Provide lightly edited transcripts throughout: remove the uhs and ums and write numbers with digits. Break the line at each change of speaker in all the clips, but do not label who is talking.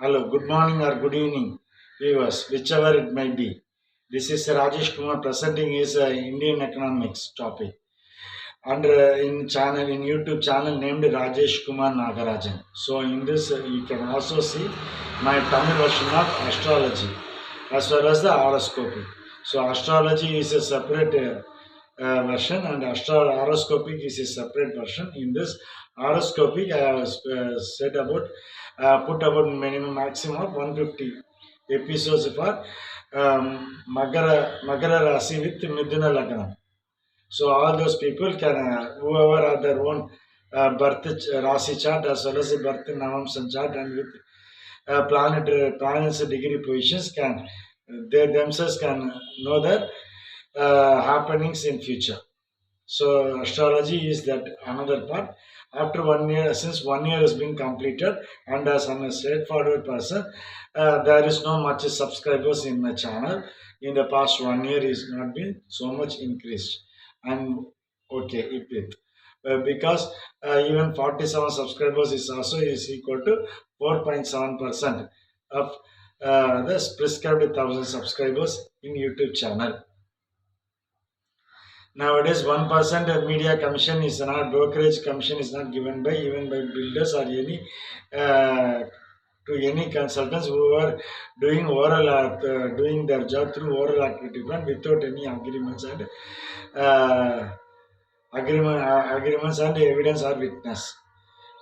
Hello, good morning or good evening, viewers, whichever it may be. This is Rajesh Kumar presenting his Indian economics topic under in YouTube channel named Rajesh Kumar Nagarajan. So in this you can also see my Tamil version of astrology as well as the horoscopic. So astrology is a separate version and horoscopic is a separate version. In this horoscopic, I have said about put about minimum maximum of 150 episodes for Magara Rasi with Midhuna Lagna. So all those people can, whoever have their own birth Rasi chart as well as the birth Navamsan chart and with planets degree positions can, they themselves can know the happenings in future. So astrology is that another part. After 1 year, since 1 year has been completed, and as I'm a straightforward person, there is no much subscribers in my channel. In the past 1 year, is not been so much increased. I'm okay with it. Because even 47 subscribers is also is equal to 4.7% of the prescribed 1,000 subscribers in YouTube channel. Nowadays, 1% of media commission is not, brokerage commission is not given by even by builders or any uh, to any consultants who are doing doing their job through oral activity plan without any agreements and uh, agreements and evidence or witness.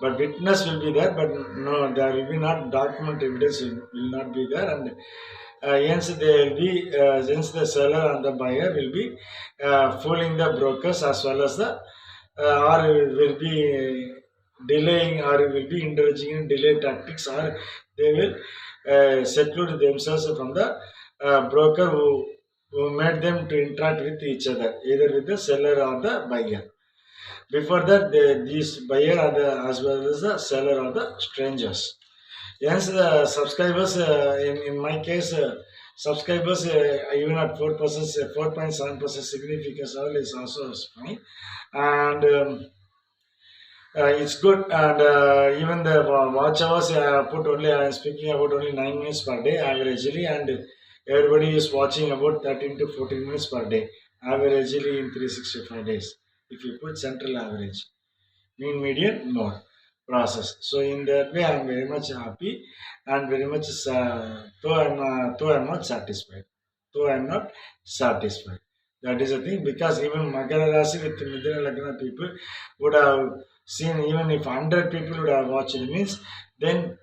But witness will be there, but no, there will be not document evidence will not be there, and hence there will be since the seller and the buyer will be fooling the brokers as well as the or will be delaying or will be indulging in delay tactics, or they will seclude themselves from the broker who made them to interact with each other, either with the seller or the buyer. Before that, these buyer are the as well as the seller are the strangers. Hence, the subscribers in my case, subscribers even at 4%, 4.7% significance level is also fine, and it's good. And even the watch hours I put only, I am speaking about only 9 minutes per day averagely, and everybody is watching about 13 to 14 minutes per day averagely in 365 days. If you put central average, mean median mode process. So in that way, I am very much happy and very much though I'm not satisfied. Though I am not satisfied. That is the thing, because even Makara Rasi with Midhana Lagna people would have seen, even if 100 people would have watched it, means then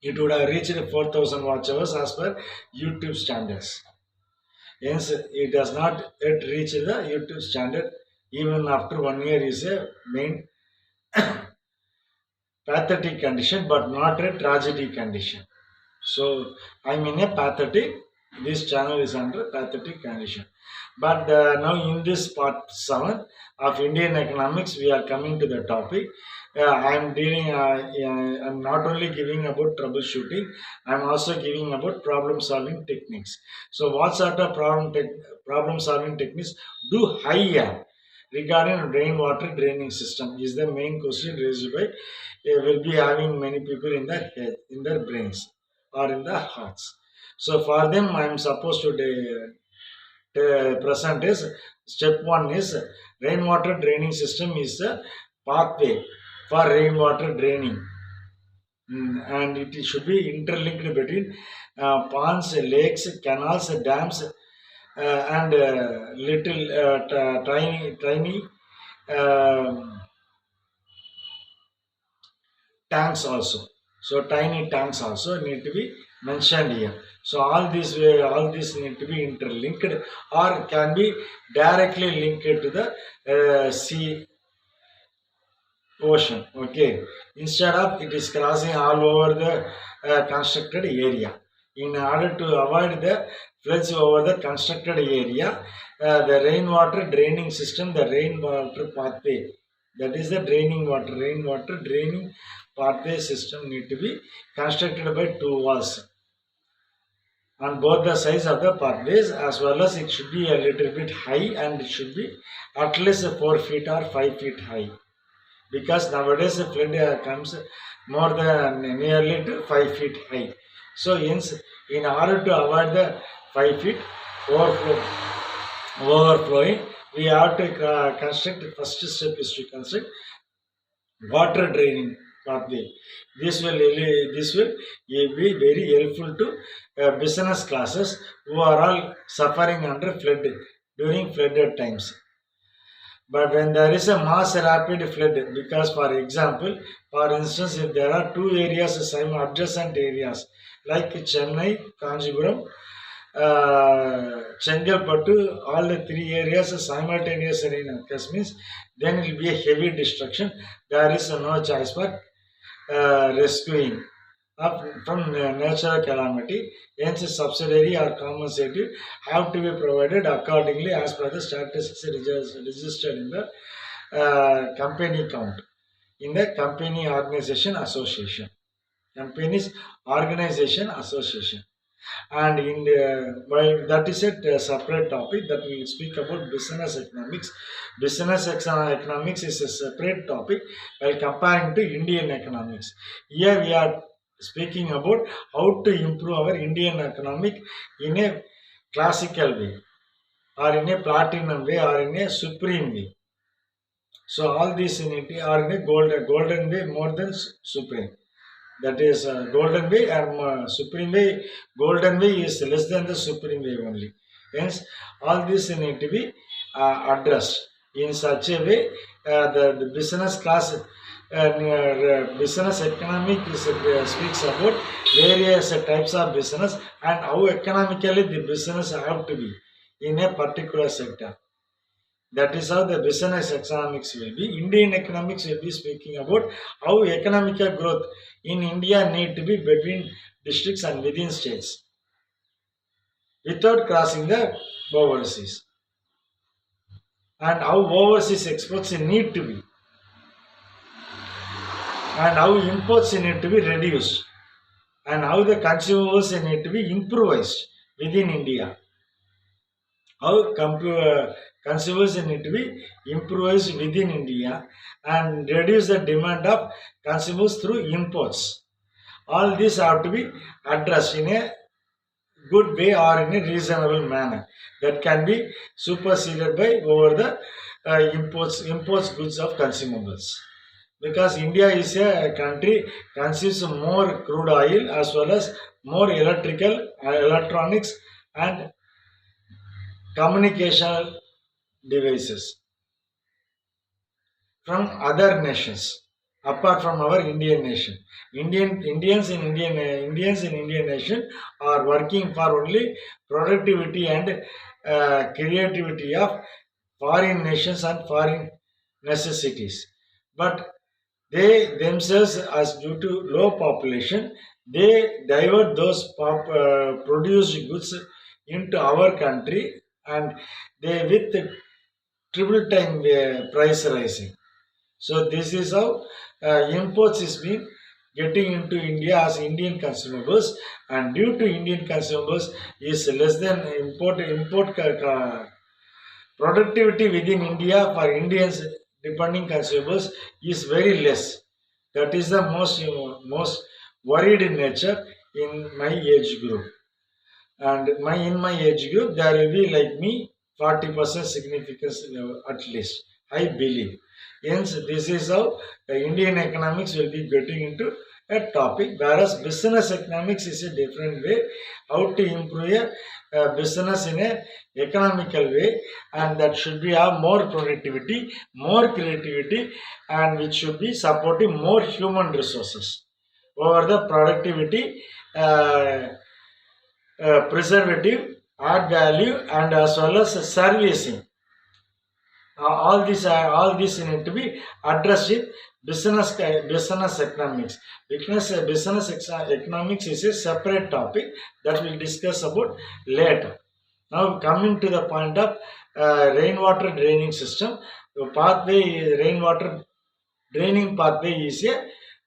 it would have reached 4,000 watch hours as per YouTube standards. Hence, it does not yet reach the YouTube standard. Even after 1 year is a main pathetic condition, but not a tragedy condition. So I'm in a pathetic. This channel is under pathetic condition. But now in this part 7 of Indian economics, we are coming to the topic. I'm dealing. I'm not only giving about troubleshooting. I'm also giving about problem solving techniques. So what sort of problem solving techniques do I have regarding rainwater draining system is the main question raised by will be having many people in their head, in their brains or in their hearts. So for them, I am supposed to present is step 1 is rainwater draining system is a pathway for rainwater draining. And it should be interlinked between ponds, lakes, canals, dams, and little tiny um tanks also. So tiny tanks also need to be mentioned here. So all these need to be interlinked or can be directly linked to the sea ocean. Okay, instead of it is crossing all over the constructed area. In order to avoid the floods over the constructed area, the rainwater draining system, the rainwater pathway, that is the rainwater draining pathway system need to be constructed by two walls on both the sides of the pathways, as well as it should be a little bit high, and it should be at least 4 feet or 5 feet high, because nowadays the flood comes more than nearly to 5 feet high. So hence, in order to avoid the 5 feet overflowing, we have to construct. The first step is to construct water draining pathway. This will be very helpful to business classes who are all suffering under flood during flooded times. But when there is a mass rapid flood, because for instance, if there are two areas, same adjacent areas like Chennai, Kanjipuram, Chengalpattu, all the three areas simultaneous rain occurs means then it will be a heavy destruction. There is no choice for rescuing from natural calamity. Hence, subsidiary or compensative have to be provided accordingly as per the statistics registered in the company count in the company organization association. Companies organization association. And in the, while that is a separate topic that we will speak about business economics. Economics is a separate topic while comparing to Indian economics. Here we are speaking about how to improve our Indian economic in a classical way, or in a platinum way, or in a supreme way. So all these in it are in a golden way more than supreme. That is golden way and supreme way. Golden way is less than the supreme way only. Hence, all this need to be addressed in such a way. The business class, business economic speaks about various types of business and how economically the business have to be in a particular sector. That is how the business economics will be. Indian economics will be speaking about how economical growth in India need to be between districts and within states without crossing the overseas, and how overseas exports need to be, and how imports need to be reduced, and how the consumables need to be improvised within India. How consumers need to be improvised within India and reduce the demand of consumers through imports. All these have to be addressed in a good way or in a reasonable manner that can be superseded by over the imports goods of consumables. Because India is a country consumes more crude oil as well as more electronics and communication devices from other nations apart from our Indian nation. Indians in Indian nation are working for only productivity and creativity of foreign nations and foreign necessities. But they themselves, as due to low population, they divert those produced goods into our country, and they with triple time price rising. So this is how imports is being getting into India as Indian consumables, and due to Indian consumables is less than import productivity within India for Indians depending consumables is very less. That is the most worried in nature in my age group. And in my age group there will be like me 40% significance at least, I believe. Hence, this is how Indian economics will be getting into a topic, whereas business economics is a different way, how to improve a business in a economical way, and that should be have more productivity, more creativity, and which should be supporting more human resources over the productivity, preservative, add value, and as well as servicing. All these need to be addressed in business economics. Business economics is a separate topic that we'll discuss about later. Now coming to the point of rainwater draining system, the rainwater draining pathway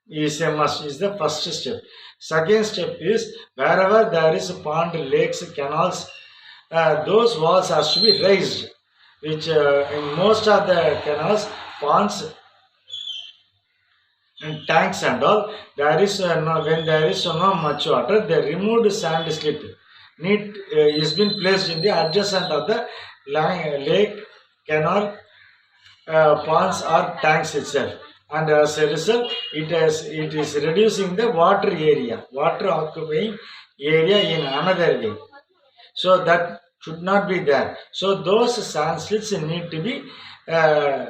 is a must, is the first step. Second step is wherever there is a pond, lakes, canals, those walls has to be raised, which in most of the canals, ponds, and tanks and all, there is no, when there is no much water, the removed sand slit need is been placed in the adjacent of the lake, canal, ponds or tanks itself, and as a result it is reducing the water occupying area in another way, so that should not be there. So those sand slits need to be uh,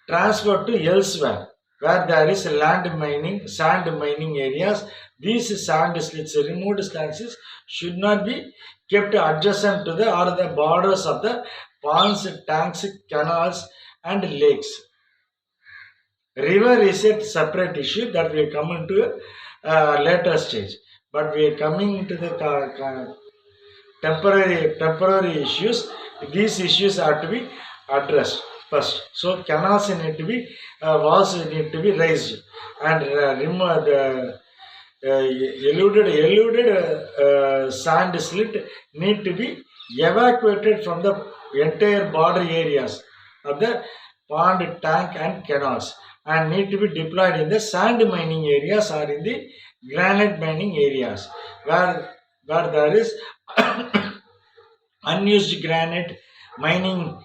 transferred to elsewhere where there is sand mining areas. These sand slits, removed sand slits, should not be kept adjacent to the or the borders of the ponds, tanks, canals, and lakes. River is a separate issue that will come into a later stage. But we are coming into the temporary issues. These issues are to be addressed first. So canals need to be walls need to be raised, and remove the eluded sand slit need to be evacuated from the entire border areas of the pond, tank, and canals, and need to be deployed in the sand mining areas or in the granite mining areas where there is unused granite mining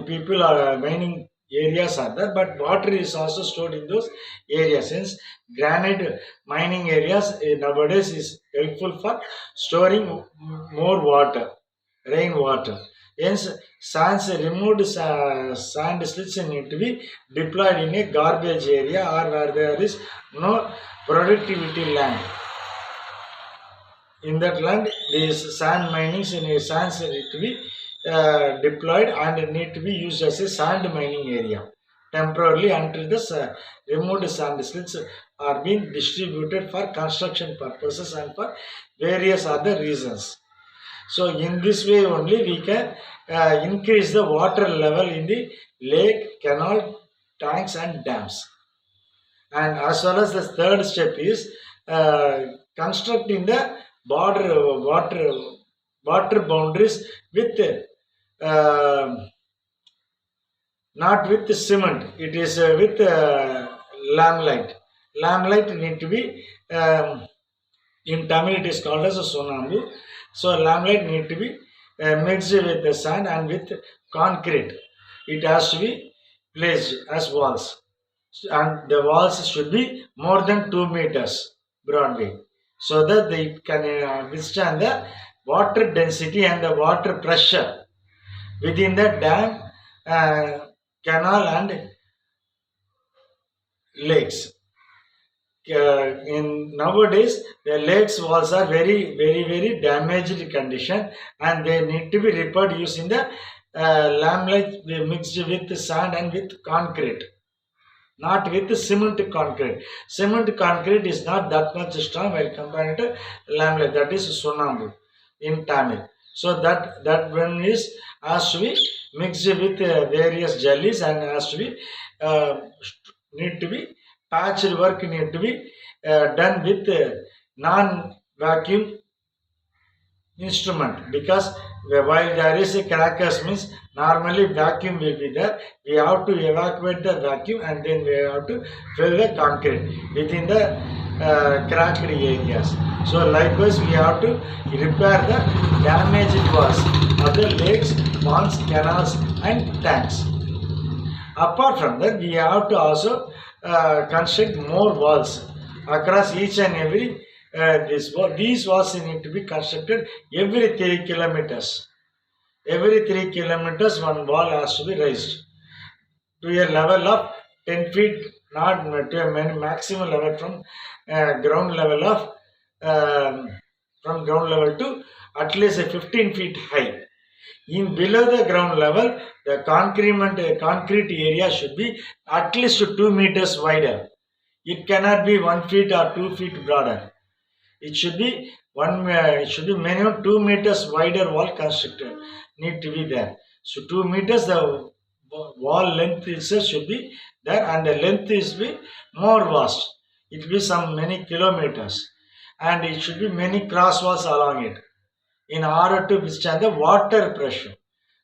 people or mining areas are there, but water is also stored in those areas. Since granite mining areas nowadays is helpful for storing more water, rainwater. Hence, sand slits need to be deployed in a garbage area or where there is no productivity land. In that land, these sand minings in sands need to be deployed and need to be used as a sand mining area temporarily until the removed sand slits are being distributed for construction purposes and for various other reasons. So in this way only we can increase the water level in the lake, canal, tanks, and dams. And as well as the third step is constructing the water boundaries with not with cement. It is with lamellite. Lamellite need to be in Tamil it is called as a sonambu. So lamellite need to be mixed with the sand and with concrete. It has to be placed as walls, and the walls should be more than 2 meters broadly, so that they can withstand the water density and the water pressure within the dam, canal, and lakes. In nowadays the lakes walls are very damaged condition, and they need to be repaired using the lamellite mixed with sand and with concrete, not with cement concrete. Cement concrete is not that much strong while compared to lamellite, that is sonambu in Tamil. So that one is has to be mixed with various jellies and has to be need to be patched work need to be done with non-vacuum instrument, because while there is a crackers means normally vacuum will be there, we have to evacuate the vacuum and then we have to fill the concrete within the cracked areas. So likewise we have to repair the damaged walls of the lakes, ponds, canals, and tanks. Apart from that, we have to also construct more walls across each and every these walls need to be constructed every 3 kilometers. Every 3 kilometers, one wall has to be raised to a level of 10 feet, not to a maximum level from ground level of from ground level to at least 15 feet high. In below the ground level, the concrete area should be at least 2 meters wider. It cannot be 1 feet or 2 feet broader. It should be it should be minimum 2 meters wider wall constructed need to be there. So 2 meters the wall length itself should be there, and the length is be more vast. It will be some many kilometers, and it should be many cross walls along it in order to withstand the water pressure,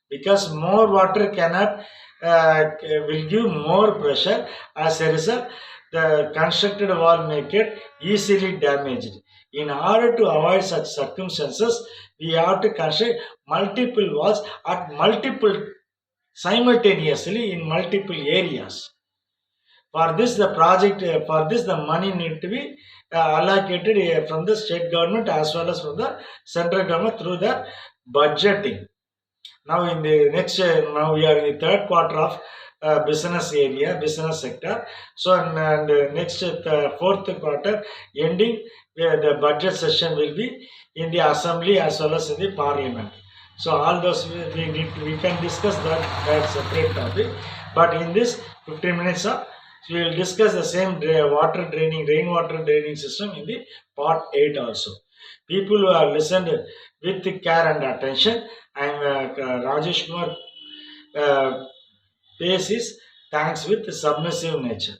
because more water cannot will give more pressure. As a result, the constructed wall may get easily damaged. In order to avoid such circumstances, we have to construct multiple walls at multiple simultaneously in multiple areas. For this, the money need to be allocated from the state government as well as from the central government through the budgeting. Now, in the next, now we are in the third quarter of business sector. So, and next fourth quarter ending, where the budget session will be in the assembly as well as in the parliament. So, all those we can discuss that separate topic. But in this 15 minutes of, we will discuss the same rainwater draining system in the part 8 also. People who have listened with care and attention, I am Rajesh Kumar pays his thanks with submissive nature.